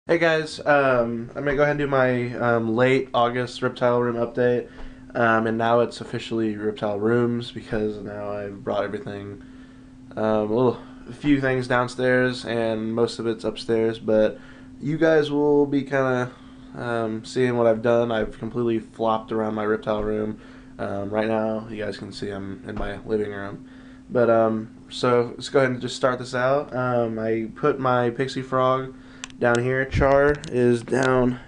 Hey guys, I'm gonna go ahead and do my late August Reptile Room update, and now it's officially Reptile Rooms because now I've brought everything, a few things downstairs and most of it's upstairs. But you guys will be kind of seeing what I've done. I've completely flopped around my Reptile Room. Right now, you guys can see I'm in my living room. But so let's go ahead and just start this out. I put my Pixie Frog down here. Char is down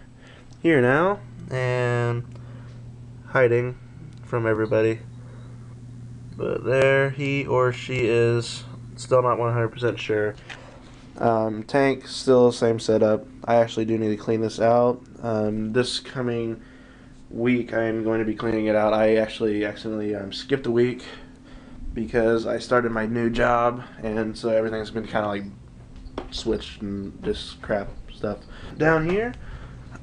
here now and hiding from everybody, but there he or she is. Still not 100% sure. Tank still same setup. I actually do need to clean this out. This coming week I'm going to be cleaning it out. I actually accidentally skipped a week because I started my new job, and so everything's been kind of like switched and just crap stuff. Down here,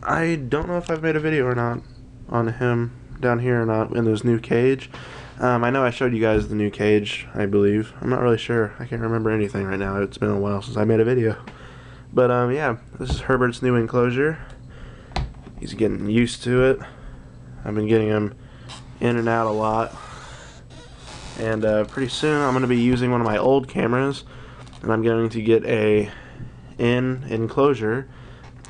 I don't know if I've made a video or not on him down here or not in this new cage. I know I showed you guys the new cage, I believe. I'm not really sure. I can't remember anything right now. It's been a while since I made a video. But yeah, this is Herbert's new enclosure. He's getting used to it. I've been getting him in and out a lot. And pretty soon I'm going to be using one of my old cameras, and I'm going to get a enclosure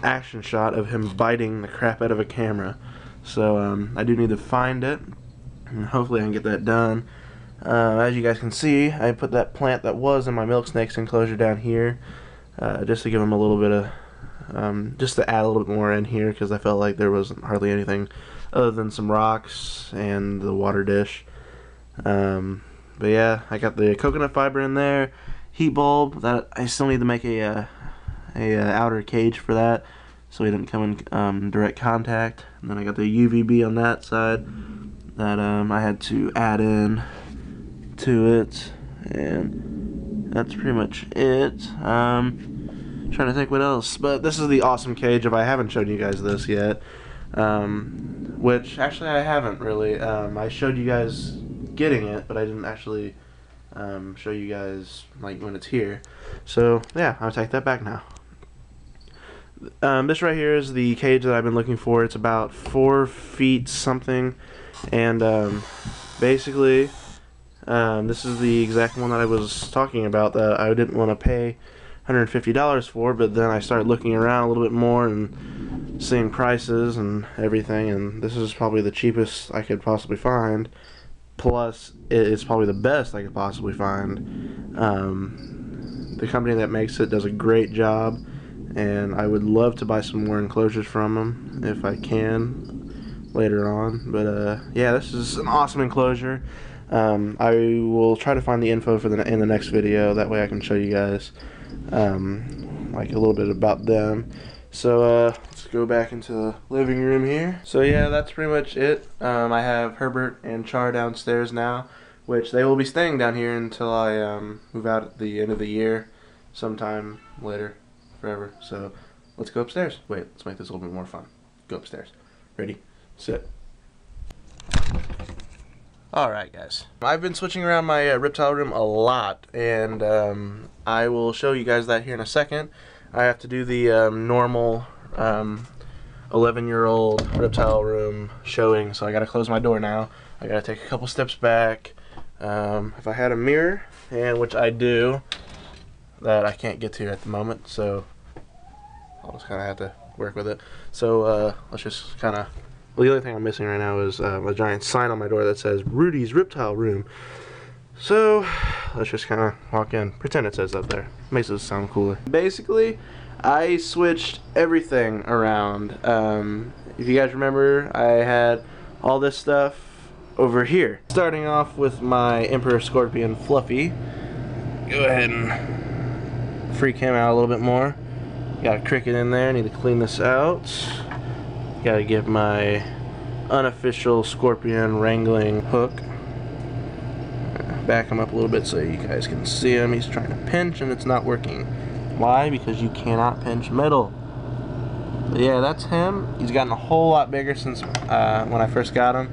action shot of him biting the crap out of a camera. So I do need to find it, and hopefully I can get that done. As you guys can see, I put that plant that was in my milk snake's enclosure down here, just to give him a little bit of, just to add a little bit more in here, because I felt like there wasn't hardly anything other than some rocks and the water dish. But yeah, I got the coconut fiber in there, heat bulb that I still need to make a outer cage for that, so he didn't come in direct contact. And then I got the UVB on that side that I had to add in to it, and that's pretty much it. Trying to think what else, but this is the awesome cage. If I haven't shown you guys this yet, which actually I haven't really. I showed you guys getting it, but I didn't actually show you guys like when it's here. So yeah, I'll take that back now. This right here is the cage that I've been looking for. It's about 4 feet something, and basically this is the exact one that I was talking about that I didn't want to pay $150 for, but then I started looking around a little bit more and seeing prices and everything, and this is probably the cheapest I could possibly find. Plus, it's probably the best I could possibly find. The company that makes it does a great job, and I would love to buy some more enclosures from them if I can later on. But yeah, this is an awesome enclosure. I will try to find the info for in the next video. That way I can show you guys like a little bit about them. So let's go back into the living room here. So yeah, that's pretty much it. I have Herbert and Char downstairs now, which they will be staying down here until I move out at the end of the year, sometime later, forever. So let's go upstairs. Wait, let's make this a little bit more fun. Go upstairs. Ready, sit. Alright guys, I've been switching around my reptile room a lot, and I will show you guys that here in a second. I have to do the normal 11-year-old reptile room showing, so I gotta close my door now. I gotta take a couple steps back. If I had a mirror, and which I do, that I can't get to at the moment, so I'll just kind of have to work with it. So let's just kind of, well, the only thing I'm missing right now is a giant sign on my door that says Rudy's Reptile Room. So let's just kind of walk in, pretend it says that there. Makes it sound cooler. Basically, I switched everything around. If you guys remember, I had all this stuff over here. Starting off with my Emperor Scorpion Fluffy. Go ahead and freak him out a little bit more. Got a cricket in there, need to clean this out. Gotta get my unofficial scorpion wrangling hook. Back him up a little bit so you guys can see him. He's trying to pinch and it's not working. Why? Because you cannot pinch metal. But yeah, that's him. He's gotten a whole lot bigger since when I first got him.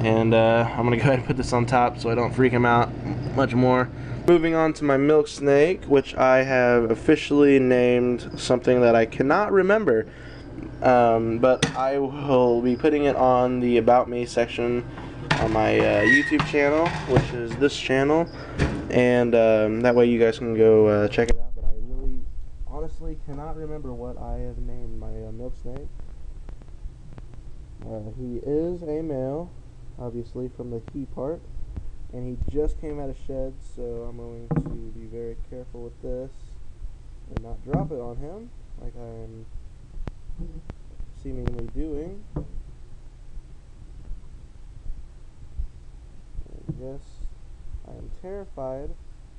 And I'm gonna go ahead and put this on top so I don't freak him out much more. Moving on to my milk snake, which I have officially named something that I cannot remember. But I will be putting it on the About Me section on my YouTube channel, which is this channel, and that way you guys can go check it out. But I really, honestly, cannot remember what I have named my milk snake. He is a male, obviously, from the he part, and he just came out of shed, so I'm going to be very careful with this and not drop it on him like I am seemingly doing. Yes, I am terrified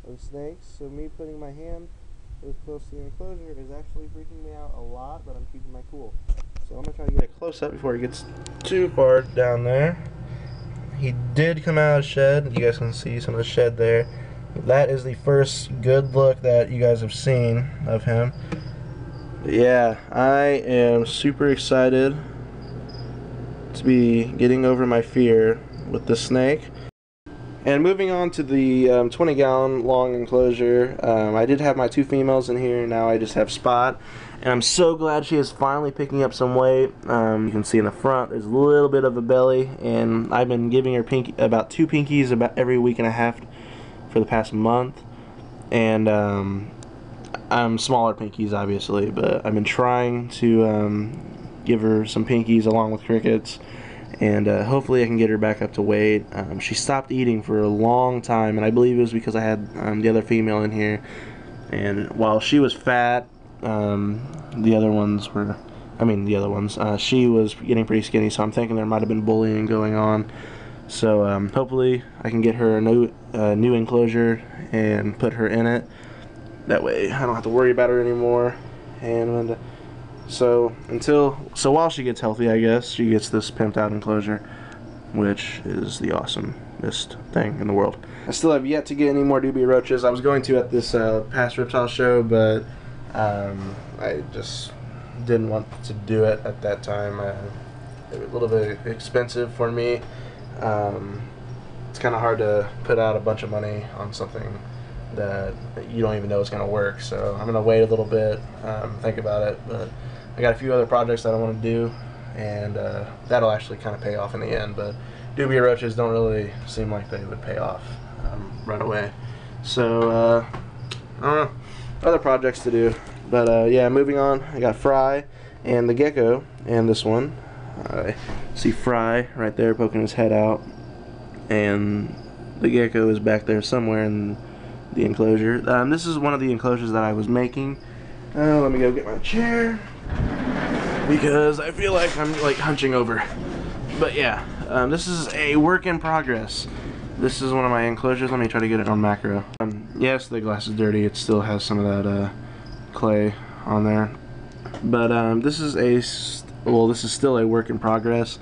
of snakes, so me putting my hand this close to the enclosure is actually freaking me out a lot, but I'm keeping my cool. So I'm going to try to get a close up before it gets too far down there. He did come out of the shed. You guys can see some of the shed there. That is the first good look that you guys have seen of him. But yeah, I am super excited to be getting over my fear with the snake. And moving on to the 20-gallon long enclosure, I did have my 2 females in here. Now I just have Spot, and I'm so glad she is finally picking up some weight. You can see in the front there's a little bit of a belly, and I've been giving her about 2 pinkies about every week and a half for the past month. And I'm smaller pinkies, obviously, but I've been trying to give her some pinkies along with crickets. And hopefully I can get her back up to weight. She stopped eating for a long time, and I believe it was because I had the other female in here. And while she was fat, the other ones, she was getting pretty skinny, so I'm thinking there might have been bullying going on. So hopefully I can get her a new enclosure and put her in it. That way I don't have to worry about her anymore. And So while she gets healthy, I guess, she gets this pimped out enclosure, which is the awesomest thing in the world. I still have yet to get any more dubia roaches. I was going to at this past reptile show, but I just didn't want to do it at that time. It was a little bit expensive for me. It's kind of hard to put out a bunch of money on something that you don't even know is going to work. So I'm going to wait a little bit, think about it, but I got a few other projects that I want to do, and that'll actually kind of pay off in the end. But dubia roaches don't really seem like they would pay off right away. So I don't know, other projects to do. But yeah, moving on, I got Fry and the gecko, and this one. I see Fry right there poking his head out, and the gecko is back there somewhere in the enclosure. This is one of the enclosures that I was making. Let me go get my chair, because I feel like I'm like hunching over. But yeah, this is a work in progress. This is one of my enclosures. Let me try to get it on macro. Yes, the glass is dirty. It still has some of that clay on there. But this is still a work in progress.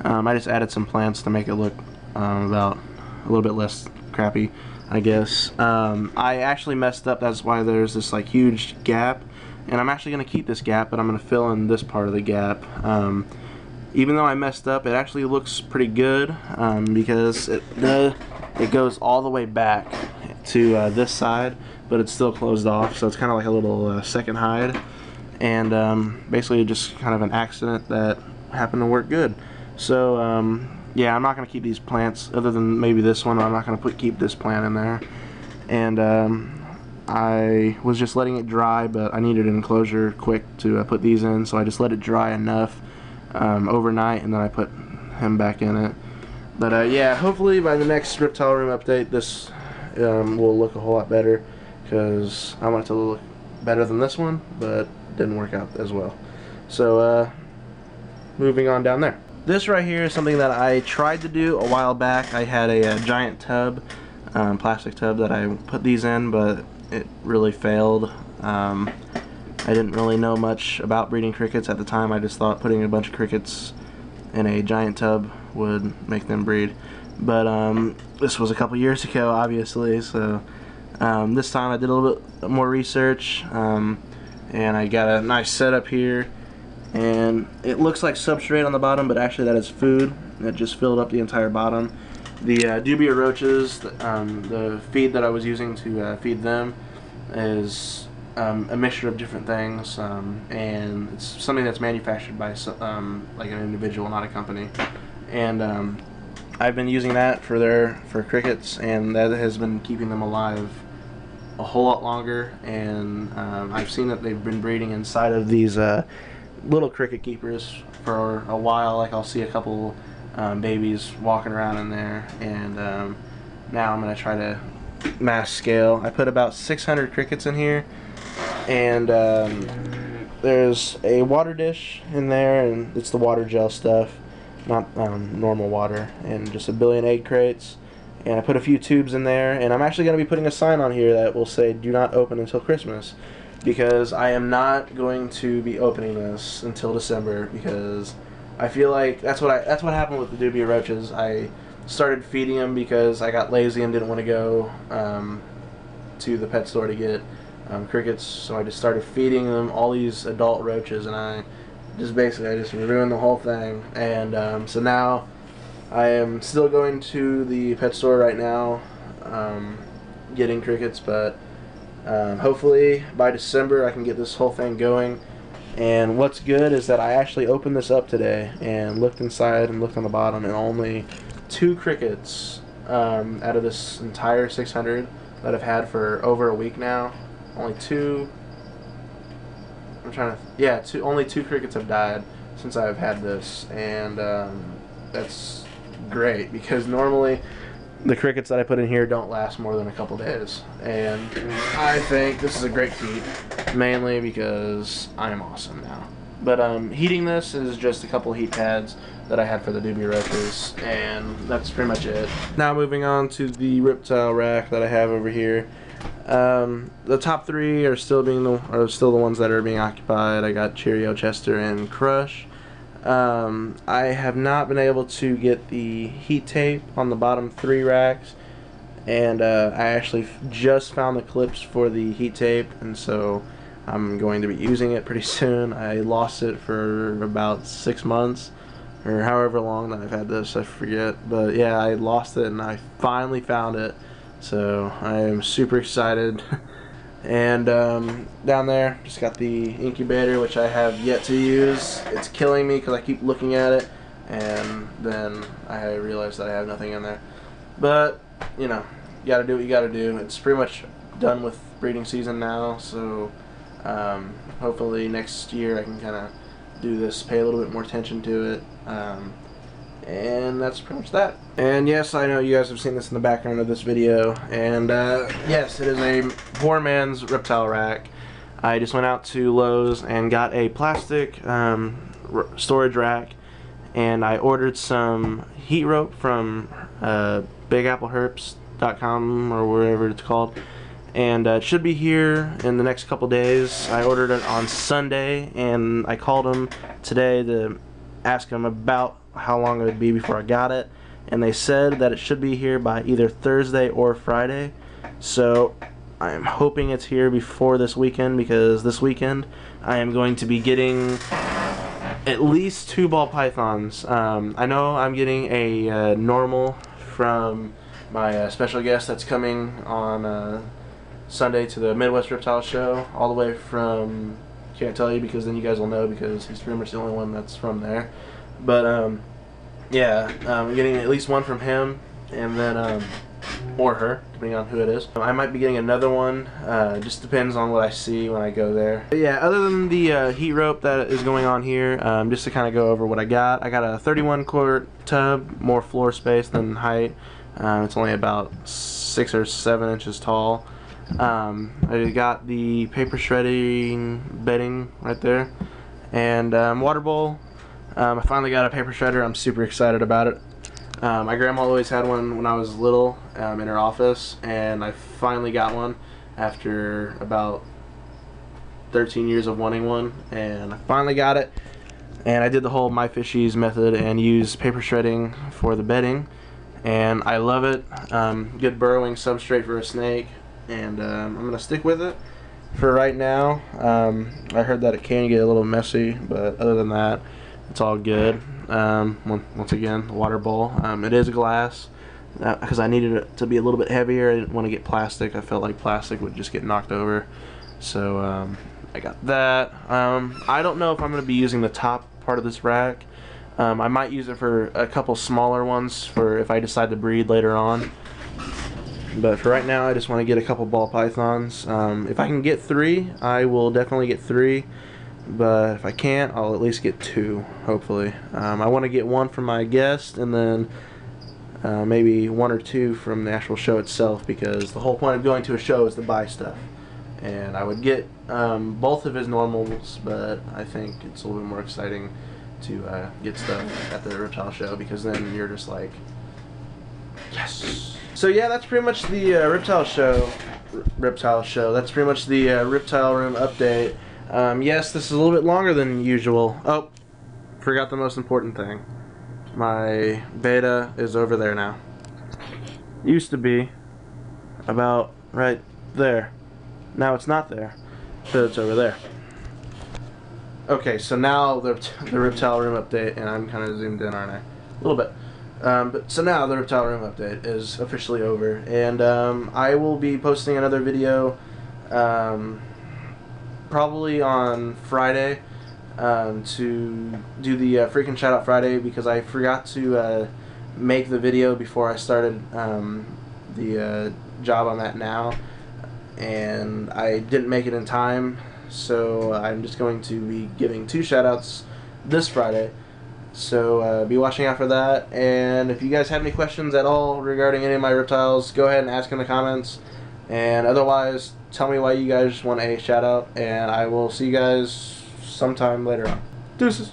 I just added some plants to make it look about a little bit less crappy, I guess. I actually messed up. That's why there's this like huge gap. And I'm actually going to keep this gap, but I'm going to fill in this part of the gap. Even though I messed up, it actually looks pretty good, because it goes all the way back to this side, but it's still closed off, so it's kind of like a little second hide. And basically just kind of an accident that happened to work good. So yeah, I'm not going to keep these plants, other than maybe this one. I'm not going to keep this plant in there. And I was just letting it dry, but I needed an enclosure quick to put these in, so I just let it dry enough overnight, and then I put him back in it. But yeah, hopefully by the next reptile room update, this will look a whole lot better, because I want it to look better than this one, but it didn't work out as well. So moving on down there. This right here is something that I tried to do a while back. I had a giant tub, plastic tub that I put these in, but it really failed. I didn't really know much about breeding crickets at the time. I just thought putting a bunch of crickets in a giant tub would make them breed. But this was a couple years ago, obviously, so this time I did a little bit more research, and I got a nice setup here. And it looks like substrate on the bottom, but actually that is food. It just filled up the entire bottom. The dubia roaches, the feed that I was using to feed them is a mixture of different things, and it's something that's manufactured by like an individual, not a company. And I've been using that for crickets, and that has been keeping them alive a whole lot longer. And I've seen that they've been breeding inside of these little cricket keepers for a while. Like I'll see a couple babies walking around in there, and now I'm gonna try to mass scale. I put about 600 crickets in here, and there's a water dish in there, and it's the water gel stuff, not normal water, and just a billion egg crates. And I put a few tubes in there, and I'm actually going to be putting a sign on here that will say do not open until Christmas, because I am not going to be opening this until December, because I feel like that's what happened with the dubia roaches. I started feeding them because I got lazy and didn't want to go to the pet store to get crickets, so I just started feeding them all these adult roaches, and I just ruined the whole thing. And so now I am still going to the pet store right now, getting crickets, but hopefully by December I can get this whole thing going. And what's good is that I actually opened this up today and looked inside and looked on the bottom, and only 2 crickets out of this entire 600 that I've had for over a week now. Only 2. Only 2 crickets have died since I've had this, and that's great, because normally the crickets that I put in here don't last more than a couple days, and I think this is a great feed, mainly because I'm awesome now. But heating this is just a couple heat pads that I had for the dubia roaches, and that's pretty much it. Now moving on to the reptile rack that I have over here. The top 3 are still the ones that are being occupied. I got Cheerio, Chester, and Crush. I have not been able to get the heat tape on the bottom 3 racks, and I actually just found the clips for the heat tape, and so I'm going to be using it pretty soon. I lost it for about 6 months, or however long that I've had this, I forget. But yeah, I lost it and I finally found it, so I am super excited. And down there, just got the incubator, which I have yet to use. It's killing me because I keep looking at it, and then I realize that I have nothing in there. But, you know, you gotta do what you gotta do. It's pretty much done with breeding season now, so hopefully next year I can kind of do this, pay a little bit more attention to it. And that's pretty much that. And yes, I know you guys have seen this in the background of this video, and yes, it is a poor man's reptile rack. I just went out to Lowe's and got a plastic storage rack, and I ordered some heat rope from BigAppleHerps.com or wherever it's called, and it should be here in the next couple days. I ordered it on Sunday, and I called them today to ask them about how long it would be before I got it, and they said that it should be here by either Thursday or Friday. So I'm hoping it's here before this weekend, because this weekend I am going to be getting at least 2 ball pythons. I know I'm getting a normal from my special guest that's coming on Sunday to the Midwest Reptile Show, all the way from, can't tell you because then you guys will know, because he's pretty much the only one that's from there. But yeah, I'm getting at least 1 from him, and then or her, depending on who it is. I might be getting another one. Just depends on what I see when I go there. But yeah, other than the heat rope that is going on here, just to kind of go over what I got a 31 quart tub, more floor space than height. It's only about 6 or 7 inches tall. I got the paper shredding bedding right there, and water bowl. I finally got a paper shredder. I'm super excited about it. My grandma always had one when I was little in her office, and I finally got one after about 13 years of wanting one, and I finally got it. And I did the whole My Fishies method and used paper shredding for the bedding, and I love it. Good burrowing substrate for a snake, and I'm going to stick with it for right now. I heard that it can get a little messy, but other than that, it's all good. Once again, the water bowl. It is glass, because I needed it to be a little bit heavier. I didn't want to get plastic. I felt like plastic would just get knocked over. So I got that. I don't know if I'm going to be using the top part of this rack. I might use it for a couple smaller ones for if I decide to breed later on. But for right now, I just want to get a couple ball pythons. If I can get 3, I will definitely get 3. But if I can't, I'll at least get 2, hopefully. I want to get 1 from my guest, and then maybe 1 or 2 from the actual show itself, because the whole point of going to a show is to buy stuff. And I would get both of his normals, but I think it's a little bit more exciting to get stuff at the Reptile show, because then you're just like, yes. So yeah, that's pretty much the Reptile show. That's pretty much the Reptile room update. Yes, this is a little bit longer than usual. Oh, forgot the most important thing. My beta is over there now. Used to be about right there. Now it's not there, but it's over there. Okay, so now the Reptile room update, and I'm kind of zoomed in, aren't I? A little bit. So now the Reptile room update is officially over, and I will be posting another video probably on Friday to do the freaking shout out Friday, because I forgot to make the video before I started the job I'm at now, and I didn't make it in time, so I'm just going to be giving 2 shout outs this Friday. So be watching out for that, and if you guys have any questions at all regarding any of my reptiles, go ahead and ask in the comments, and otherwise tell me why you guys want a shout out, and I will see you guys sometime later on. Deuces.